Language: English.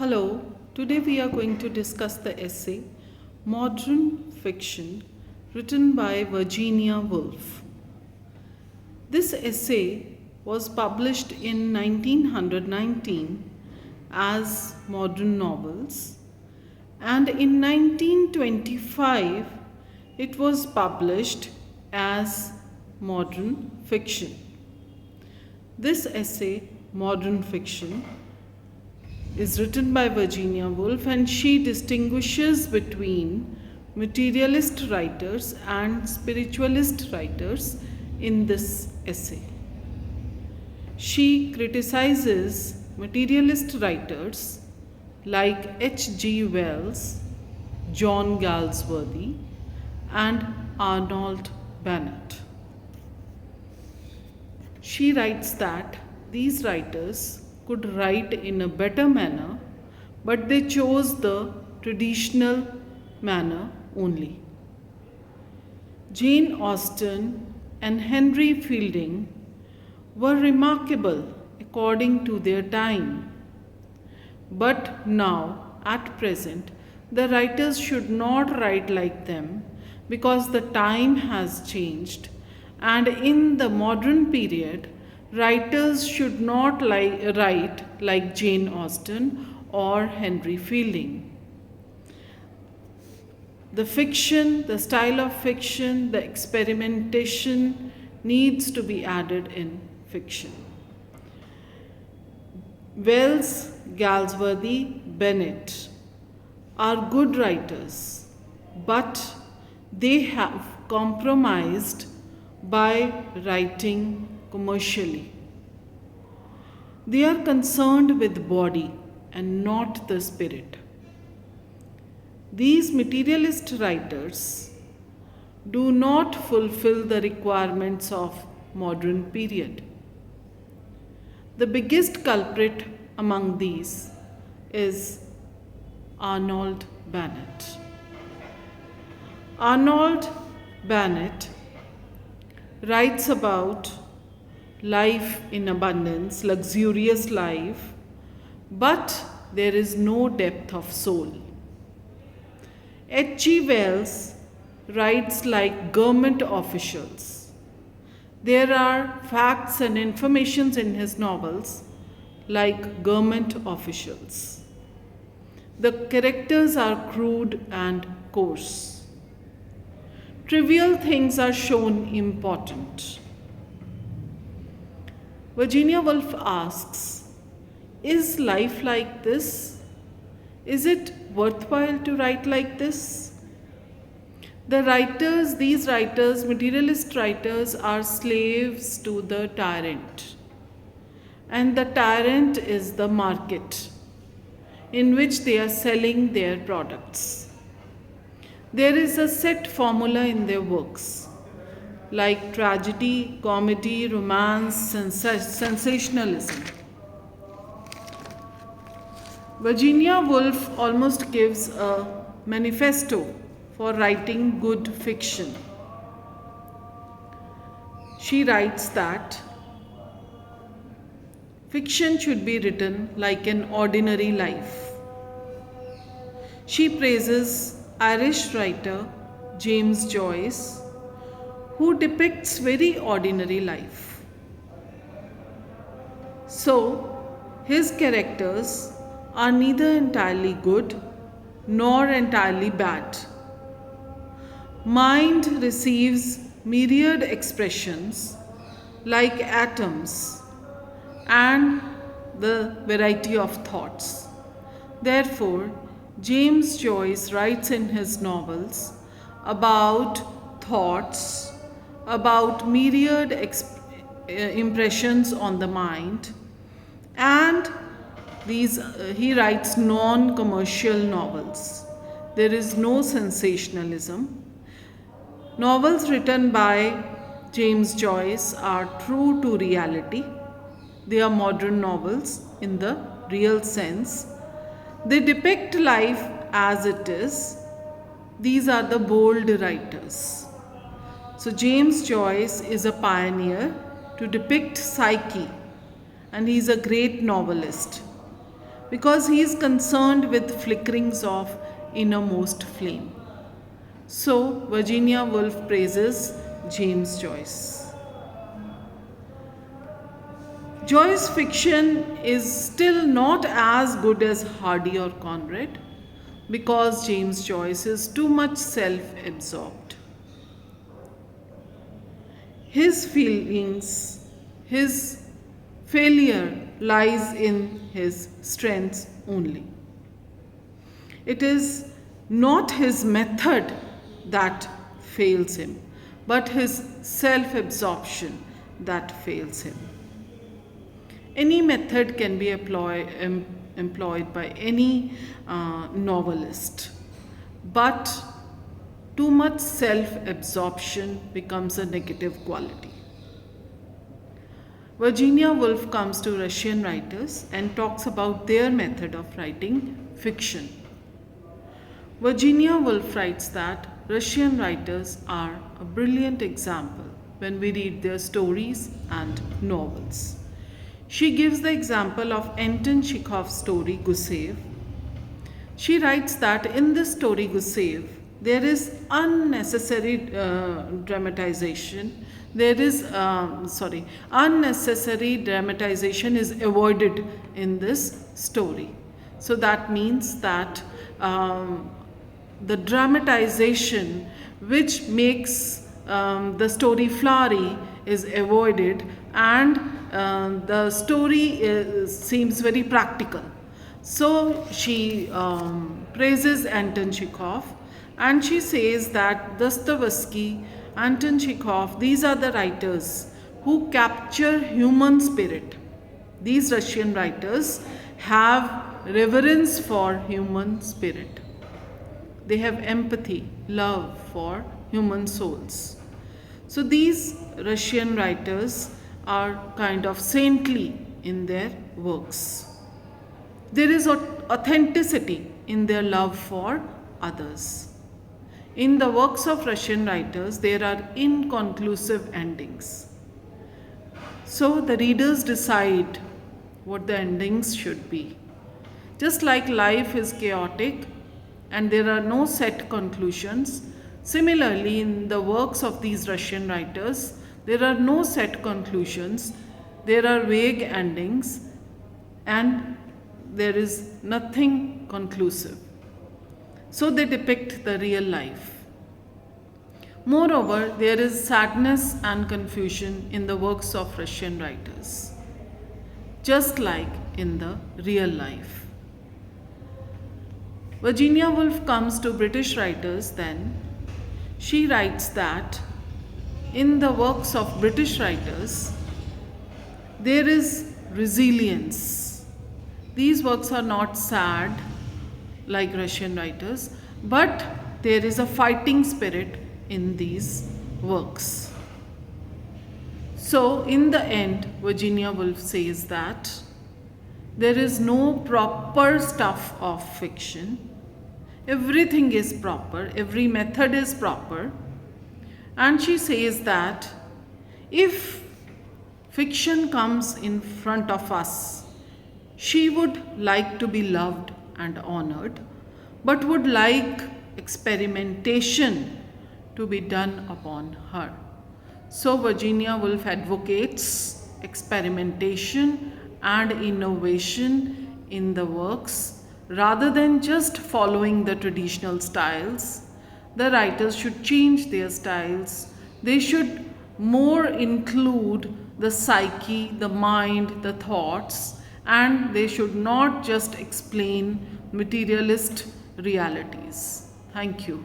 Hello, today we are going to discuss the essay Modern Fiction written by Virginia Woolf. This essay was published in 1919 as Modern Novels, and in 1925 it was published as Modern Fiction. This essay, Modern Fiction, is written by Virginia Woolf, and she distinguishes between materialist writers and spiritualist writers in this essay. She criticizes materialist writers like H.G. Wells, John Galsworthy, and Arnold Bennett. She writes that these writers could write in a better manner, but they chose the traditional manner only. Jane Austen and Henry Fielding were remarkable according to their time. But now, at present, the writers should not write like them because the time has changed, and in the modern period, writers should not write like Jane Austen or Henry Fielding. The fiction, the style of fiction, the experimentation needs to be added in fiction. Wells, Galsworthy, Bennett are good writers, but they have compromised by writing commercially. They are concerned with body and not the spirit. These materialist writers do not fulfill the requirements of modern period. The biggest culprit among these is Arnold Bennett. Arnold Bennett writes about life in abundance, luxurious life, but there is no depth of soul. H.G. Wells writes like government officials. There are facts and informations in his novels like government officials. The characters are crude and coarse. Trivial things are shown important. Virginia Woolf asks, is life like this? Is it worthwhile to write like this? These writers, materialist writers, are slaves to the tyrant. And the tyrant is the market in which they are selling their products. There is a set formula in their works, like tragedy, comedy, romance, sensationalism. Virginia Woolf almost gives a manifesto for writing good fiction. She writes that fiction should be written like an ordinary life. She praises Irish writer James Joyce, who depicts very ordinary life. So, his characters are neither entirely good nor entirely bad. Mind receives myriad expressions like atoms and the variety of thoughts. Therefore, James Joyce writes in his novels about thoughts, about myriad impressions on the mind, and he writes non-commercial novels. There is no sensationalism. Novels written by James Joyce are true to reality. They are modern novels in the real sense. They depict life as it is. These are the bold writers. So James Joyce is a pioneer to depict psyche, and he is a great novelist. because he is concerned with flickerings of innermost flame. So, Virginia Woolf praises James Joyce. Joyce's fiction is still not as good as Hardy or Conrad because James Joyce is too much self absorbed. His feelings, his failure lies in his strengths only. It is not his method that fails him, but his self absorption that fails him. Any method can be employed by any novelist, but too much self absorption becomes a negative quality. Virginia Woolf comes to Russian writers and talks about their method of writing fiction. Virginia Woolf writes that Russian writers are a brilliant example when we read their stories and novels. She gives the example of Anton Chekhov's story Gusev. She writes that in this story Gusev, there is unnecessary dramatization. Unnecessary dramatization is avoided in this story. So that means that the dramatization which makes the story flowery is avoided, and the story seems very practical. So she praises Anton Chekhov, and she says that Dostoevsky, Anton Chekhov, these are the writers who capture human spirit. These Russian writers have reverence for human spirit. They have empathy, love for human souls. So these Russian writers are kind of saintly in their works. There is authenticity in their love for others. In the works of Russian writers, there are inconclusive endings. So the readers decide what the endings should be. Just like life is chaotic and there are no set conclusions, similarly, in the works of these Russian writers, there are no set conclusions, there are vague endings, and there is nothing conclusive. So they depict the real life. Moreover, there is sadness and confusion in the works of Russian writers, just like in the real life. Virginia Woolf comes to British writers then. She writes that in the works of British writers, there is resilience. These works are not sad like Russian writers, but there is a fighting spirit in these works. So, in the end, Virginia Woolf says that there is no proper stuff of fiction. Everything is proper, every method is proper. And she says that if fiction comes in front of us, she would like to be loved and honored, but would like experimentation to be done upon her. So Virginia Woolf advocates experimentation and innovation in the works rather than just following the traditional styles. The writers should change their styles. They should more include the psyche, the mind, the thoughts, and they should not just explain materialist realities. Thank you.